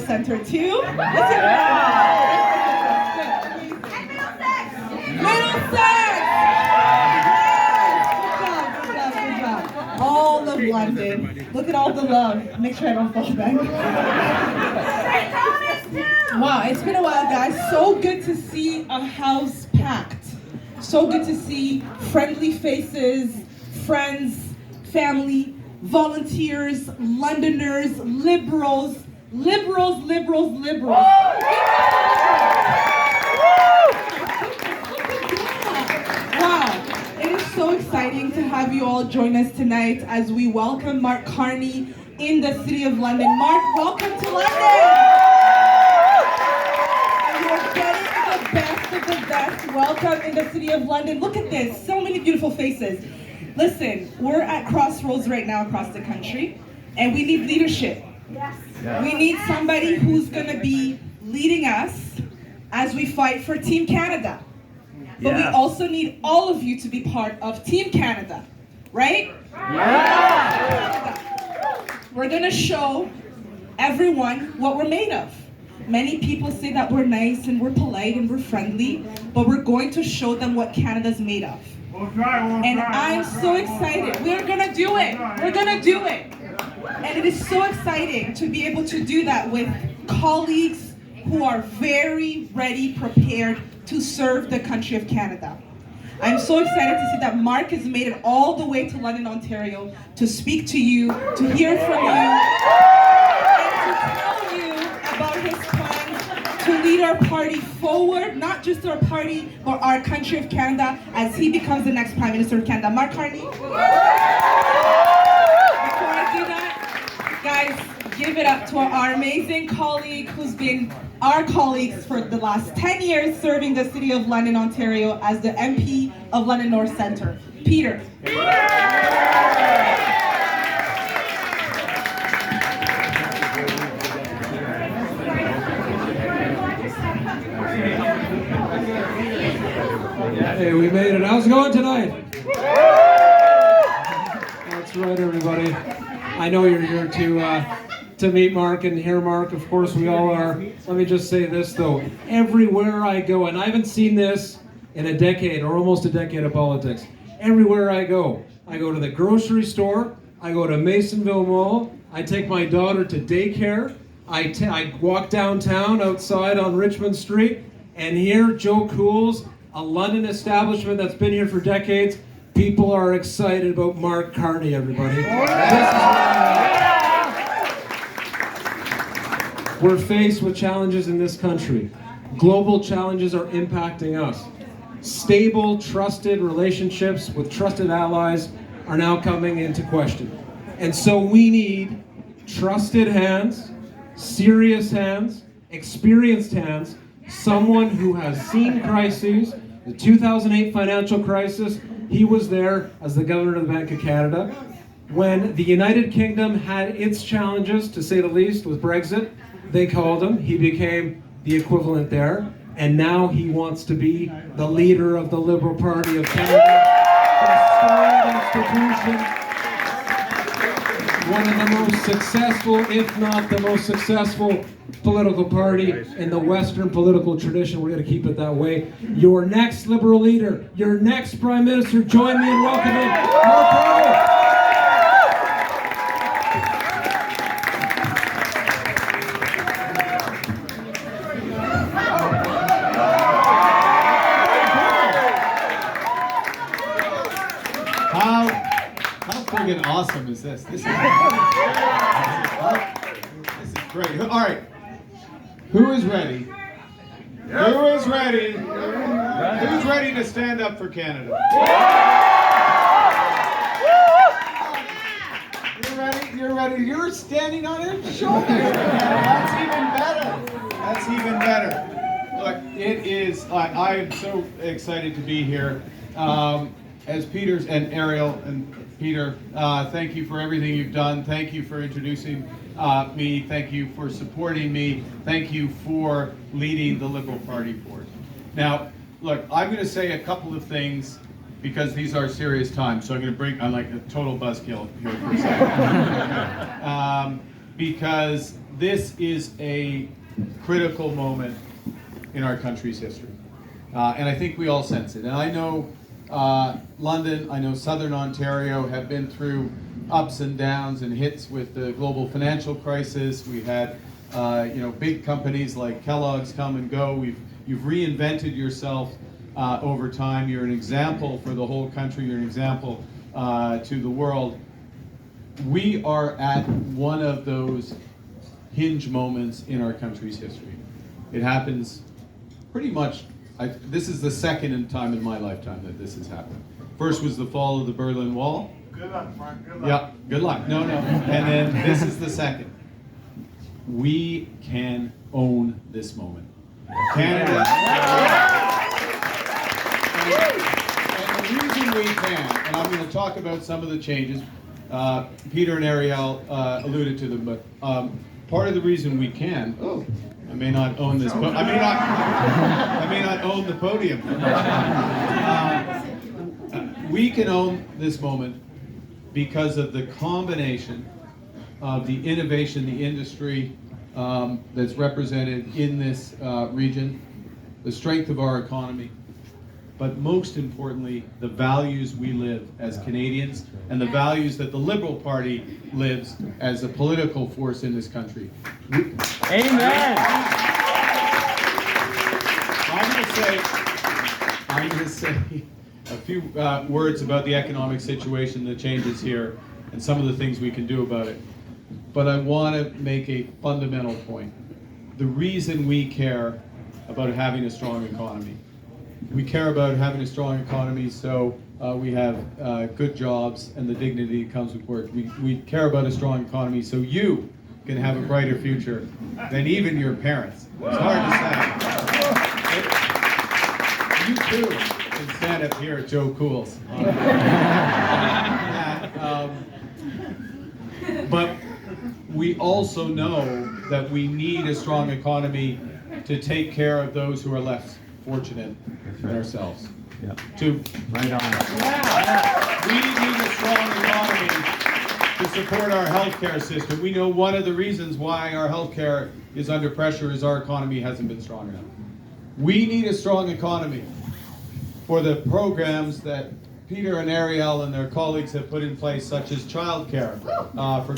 Center too. Let's hear Middlesex! Good job. All of London. Look at all the love. Make sure I don't fall back. Wow, it's been a while, guys. So good to see a house packed. So good to see friendly faces, friends, family, volunteers, Londoners, liberals. Wow, it is so exciting to have you all join us tonight as we welcome Mark Carney in the City of London. Mark, welcome to London! You're getting the best of the best. Welcome in the City of London. Look at this, so many beautiful faces. Listen, we're at crossroads right now across the country, and we need leadership. Yes. We need somebody who's going to be leading us as we fight for Team Canada. But we also need all of you to be part of Team Canada, right? Yeah. We're going to show everyone what we're made of. Many people say that we're nice and we're polite and we're friendly, but we're going to show them what Canada's made of. And I'm so excited. We're going to do it. We're going to do it. And it is so exciting to be able to do that with colleagues who are very ready, prepared to serve the country of Canada. I'm so excited to see that Mark has made it all the way to London, Ontario to speak to you, to hear from you, and to tell you about his plans to lead our party forward, not just our party, but our country of Canada as he becomes the next Prime Minister of Canada. Mark Carney. Guys, give it up to our amazing colleague who's been our colleagues for the last 10 years serving the City of London, Ontario as the MP of London North Centre, Peter. Hey, we made it. How's it going tonight? That's right, everybody. I know you're here to meet Mark and hear Mark. Of course, we all are. Let me just say this, though. Everywhere I go, and I haven't seen this in a decade or almost a decade of politics. Everywhere I go to the grocery store, I go to Masonville Mall, I take my daughter to daycare, I walk downtown outside on Richmond Street, and here, Joe Cool's, a London establishment that's been here for decades. People are excited about Mark Carney, everybody. We're faced with challenges in this country. Global challenges are impacting us. Stable, trusted relationships with trusted allies are now coming into question. And so we need trusted hands, serious hands, experienced hands, someone who has seen crises. The 2008 financial crisis, he was there as the governor of the Bank of Canada. When the United Kingdom had its challenges, to say the least, with Brexit, they called him. He became the equivalent there. And now he wants to be the leader of the Liberal Party of Canada. A storied institution. One of the most successful, if not the most successful, political party in the Western political tradition. We're going to keep it that way. Your next Liberal leader, your next Prime Minister, join me in welcoming Mark Carney. friggin' awesome is this? This is great. All right. Who is ready? Who is ready? Who's ready to stand up for Canada? You're ready? You're ready? You're standing on his shoulder. That's even better. That's even better. Look, it is, I am so excited to be here. As Peter's and Ariel and Peter, thank you for everything you've done. Thank you for introducing me. Thank you for supporting me. Thank you for leading the Liberal Party forward. Now, look, I'm going to say a couple of things because these are serious times. So I'm going to bring, I'm like a total buzzkill here for a second. Because this is a critical moment in our country's history. And I think we all sense it. And I know London, I know Southern Ontario have been through ups and downs and hits with the global financial crisis. We had big companies like Kellogg's come and go. You've reinvented yourself over time. You're an example for the whole country. You're an example to the world. We are at one of those hinge moments in our country's history. It happens pretty much, this is the second time in my lifetime that this has happened. First was the fall of the Berlin Wall. Good luck, Frank. Good luck. Yeah, good luck. No. And then this is the second. We can own this moment. Canada. And the reason we can, and I'm going to talk about some of the changes, Peter and Ariel alluded to them, but part of the reason we can, I may not own this, I may not own the podium. We can own this moment because of the combination of the innovation, the industry that's represented in this region, the strength of our economy, but most importantly, the values we live as Canadians and the values that the Liberal Party lives as a political force in this country. Amen. I'm going to say a few words about the economic situation, the changes here, and some of the things we can do about it. But I want to make a fundamental point. The reason we care about having a strong economy, we care about having a strong economy so we have good jobs and the dignity that comes with work. We care about a strong economy so you can have a brighter future than even your parents. It's hard to say. You too can stand up here at Joe Cool's. But we also know that we need a strong economy to take care of those who are less fortunate than ourselves. Yep. Right on. We need a strong economy to support our healthcare system. We know one of the reasons why our healthcare is under pressure is our economy hasn't been strong enough. We need a strong economy for the programs that Peter and Ariel and their colleagues have put in place, such as childcare for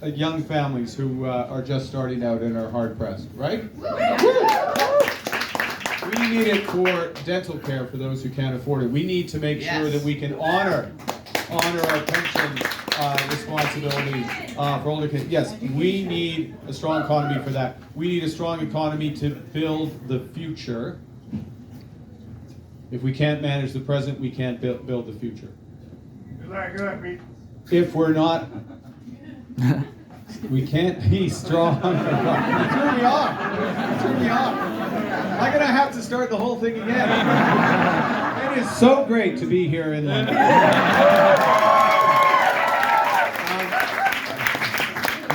young families who are just starting out and are hard pressed, right? We need it for dental care for those who can't afford it. We need to make sure that we can honor our pension responsibilities for older kids. Yes, we need a strong economy for that. We need a strong economy to build the future. If we can't manage the present, we can't build the future. Good, Pete. If we're not, we can't be strong. That's where we are. That's where we are. I'm going to have to start the whole thing again. It is so great to be here in London.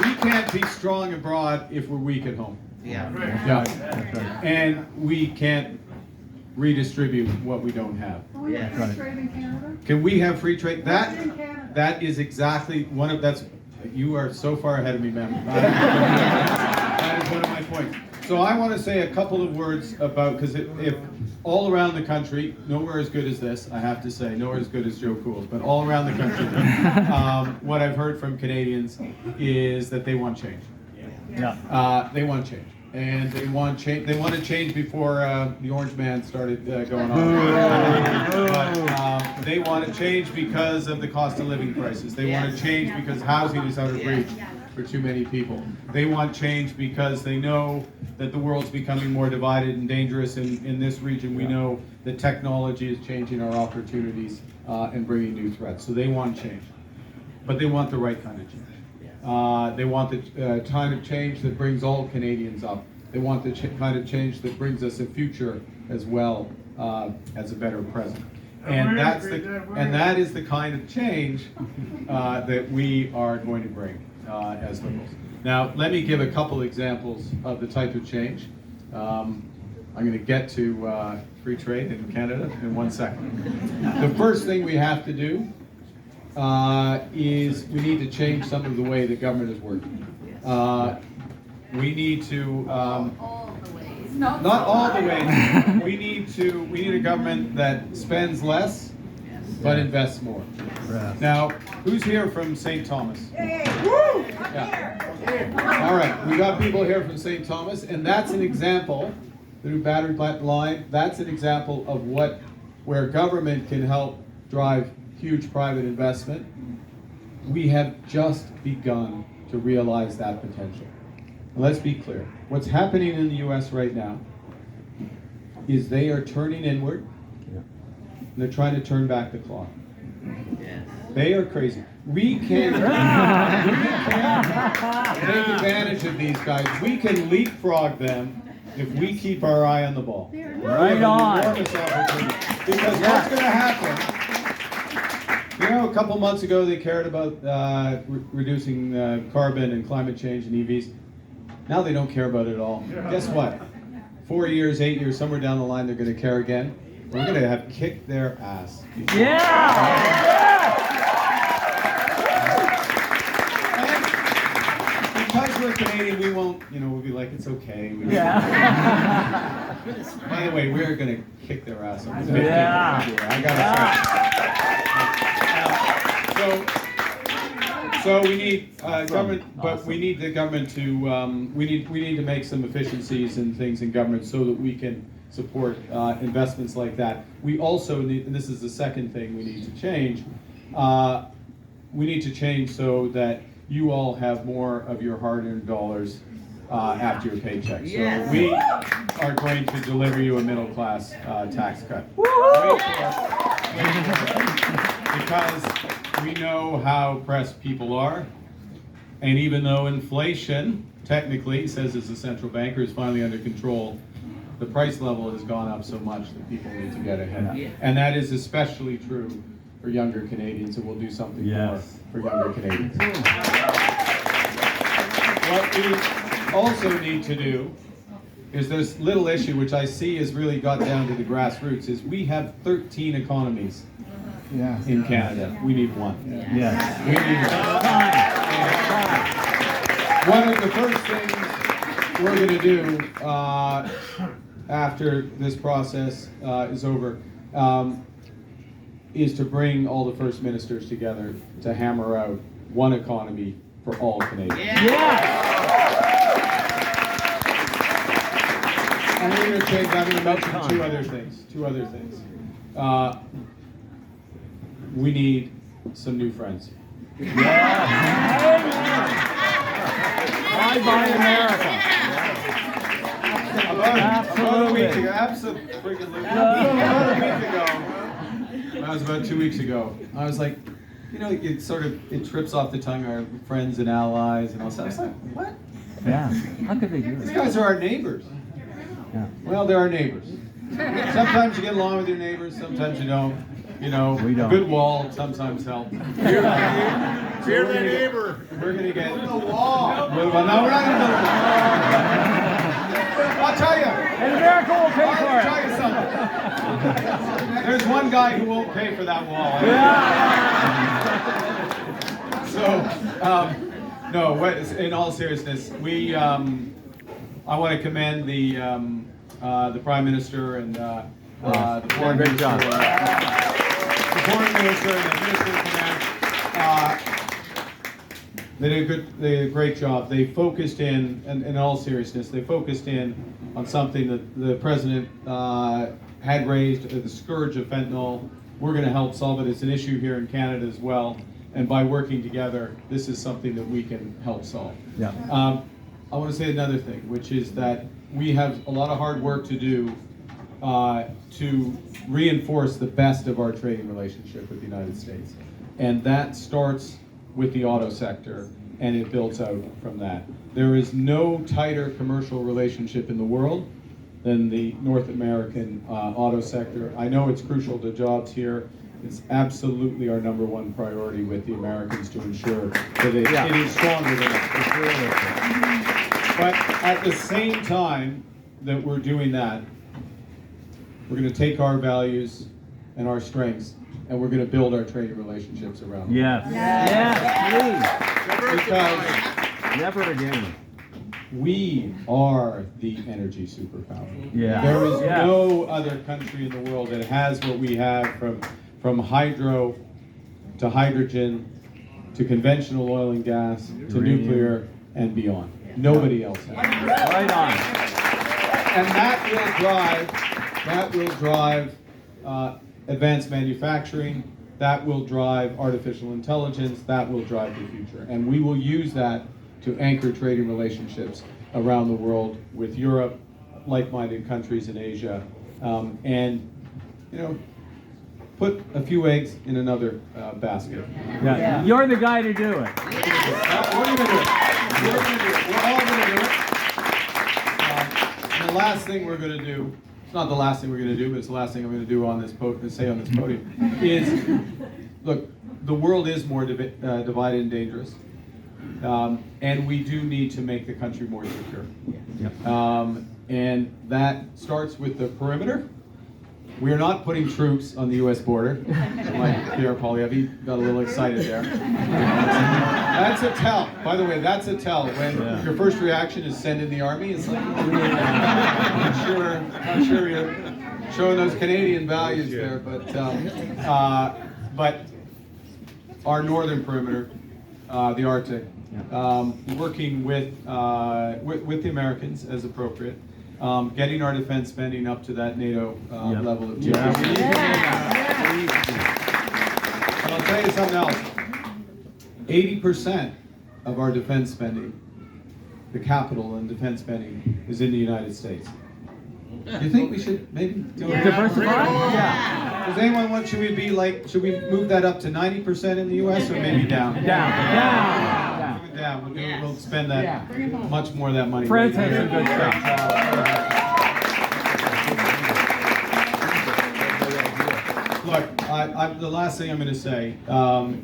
We can't be strong abroad if we're weak at home. Yeah. And we can't redistribute what we don't have. We have free trade in Canada? Can we have free trade? What's in Canada? That is exactly you are so far ahead of me, ma'am. That is one of my points. So I want to say a couple of words about, because if all around the country, nowhere as good as this, I have to say, nowhere as good as Joe Cool's, but all around the country, what I've heard from Canadians is that they want change. Yeah. They want change. and they want change. They want to change before the Orange Man started going on. But they want to change because of the cost of living crisis. They want to change because housing is out of reach for too many people. They want change because they know that the world's becoming more divided and dangerous in this region. We know that technology is changing our opportunities and bringing new threats. So they want change, but they want the right kind of change. They want the kind of change that brings all Canadians up. They want the kind of change that brings us a future as well as a better present. And that is the kind of change that we are going to bring as Liberals. Now, let me give a couple examples of the type of change. I'm going to get to free trade in Canada in 1 second. The first thing we have to do is we need to change some of the way the government is working. We need to not all the ways. We need a government that spends less but invests more. Now, who's here from St. Thomas? Yeah. All right, we got people here from St. Thomas, and that's an example through Battery Plant Line. That's an example of where government can help drive huge private investment. We have just begun to realize that potential. And let's be clear. What's happening in the US right now is they are turning inward. And they're trying to turn back the clock. They are crazy. We can take advantage of these guys. We can leapfrog them if we keep our eye on the ball. Right on. Enormous opportunity. Because what's going to happen? You know, a couple months ago they cared about reducing carbon and climate change and EVs. Now they don't care about it at all. Guess what? 4 years, 8 years, somewhere down the line they're going to care again. We're going to have kicked their ass. Because we're Canadian, we won't, we'll be like, it's okay. By the way, we're going to kick their ass. I gotta say. So we need government, but we need the government to, we need to make some efficiencies and things in government so that we can support investments like that. We also need, and this is the second thing we need to change, we need to change so that you all have more of your hard-earned dollars after your paycheck. So we are going to deliver you a middle-class tax cut. Because we know how pressed people are, and even though inflation, technically, says as a central banker, is finally under control, the price level has gone up so much that people need to get ahead. And that is especially true for younger Canadians, and we'll do something more for younger Canadians. What we also need to do is this little issue, which I see has really got down to the grassroots, is we have 13 economies in Canada. We need one. We need one. One of the first things we're going to do after this process is over is to bring all the First Ministers together to hammer out one economy for all Canadians. And we're going to change. I'm going to mention two other things. We need some new friends. Bye bye America. About a week ago, that was about 2 weeks ago. I was like, it trips off the tongue, our friends and allies, and all that. I was like, what? How could they do These this? guys are our neighbors. Well, they're our neighbors. Sometimes you get along with your neighbors, sometimes you don't. We don't. A good wall sometimes helps. Fear the neighbor. We're going to get the wall. No, we're not going to build a wall. I'll tell you. And America will pay for I'll tell you something. There's one guy who won't pay for that wall. No, in all seriousness, I want to commend the Prime Minister and the Foreign Minister. The Foreign Minister and the Minister of Finance. They did a great job. They focused in all seriousness, they focused in on something that the president had raised, the scourge of fentanyl. We're going to help solve it. It's an issue here in Canada as well. And by working together, this is something that we can help solve. Yeah. I want to say another thing, which is that we have a lot of hard work to do to reinforce the best of our trading relationship with the United States. And that starts with the auto sector, and it builds out from that. There is no tighter commercial relationship in the world than the North American auto sector. I know it's crucial to jobs here. It's absolutely our #1 priority with the Americans to ensure that it is stronger than us. But at the same time that we're doing that, we're going to take our values and our strengths, and we're going to build our trading relationships around them. Yes. Yes, Because please. Never again. we are the energy superpower. Yeah. There is no other country in the world that has what we have, from hydro to hydrogen to conventional oil and gas to Uranium. nuclear and beyond. Nobody else has. Right on. And that will drive advanced manufacturing, that will drive artificial intelligence, that will drive the future. And we will use that to anchor trading relationships around the world with Europe, like-minded countries in Asia, and put a few eggs in another basket. Yeah. You're the guy to do it. We're going to do it. We're going to do it. We're all going to do it. And the last thing we're going to do, it's not the last thing we're going to do, but it's the last thing I'm going to do on this say on this podium, is, look, the world is more divided and dangerous, and we do need to make the country more secure. And that starts with the perimeter. We are not putting troops on the U.S. border, like Pierre Poilievre got a little excited there. That's a tell. By the way, that's a tell. When your first reaction is send in the army, it's like, I'm sure you're showing those Canadian values there. But our northern perimeter, the Arctic, working with the Americans as appropriate. Getting our defense spending up to that NATO level of GDP. And I'll tell you something else. 80% of our defense spending, the capital and defense spending, is in the United States. Do you think we should maybe do it? Diversify? Yeah. Does anyone want? Should we move that up to 90% in the U.S. or maybe down? Down. Down. We'll spend that much more of that money. France has some good stuff. Look, the last thing I'm going to say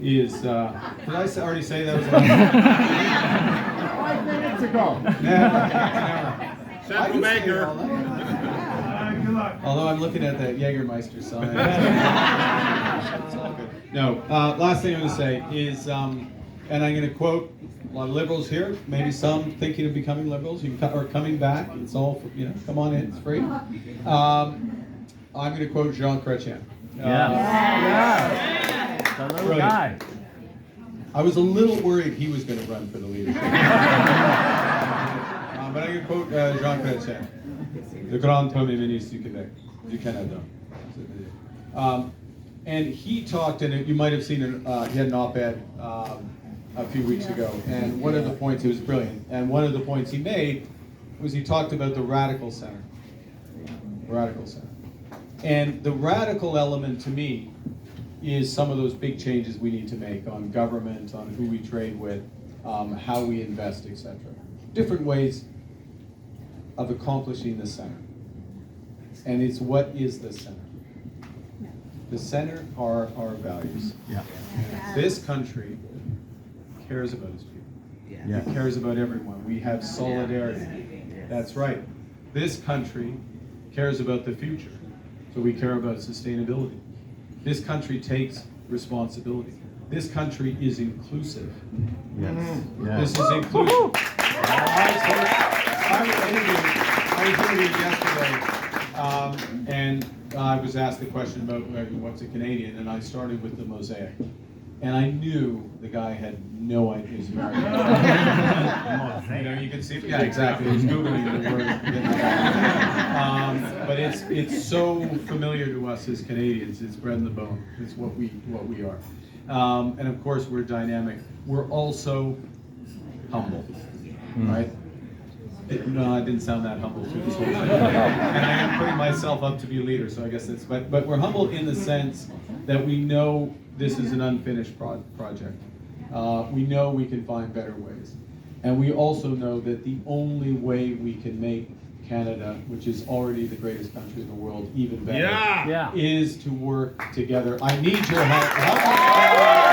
is, did I already say that? 5 minutes ago. Never. Central banker. Although I'm looking at that Jägermeister sign. It's all good. No, last thing I'm going to say is, and I'm going to quote a lot of liberals here, maybe some thinking of becoming liberals, or coming back. It's all, come on in, it's free. I'm going to quote Jean Chrétien. The little guy. I was a little worried he was going to run for the leadership. But I'm going to quote Jean Chrétien, the Grand Premier Ministre du Canada. And he talked, and you might have seen he had an op-ed a few weeks ago, and one of the points, it was brilliant, and one of the points he made was he talked about the radical center. Radical center. And the radical element to me is some of those big changes we need to make on government, on who we trade with, how we invest, etc. Different ways of accomplishing the center. And it's what is the center? The center are our values. Yeah. This country cares about its people. Yeah. It cares about everyone. We have solidarity. That's right. This country cares about the future. So we care about sustainability. This country takes responsibility. This country is inclusive. Yes. This is inclusive. I was interviewed yesterday, and I was asked the question about what's a Canadian, and I started with the mosaic. and I knew the guy had no idea he was American. You know, you can see, yeah, exactly. He's Googling the word. But it's so familiar to us as Canadians. It's bread in the bone. It's what we are. And of course, we're dynamic. We're also humble, right? No, I didn't sound that humble through this whole thing. And I am putting myself up to be a leader, so I guess that's, but we're humble in the sense that we know this is an unfinished project. We know we can find better ways. And we also know that the only way we can make Canada, which is already the greatest country in the world, even better, Yeah. is to work together. I need your help. Help us.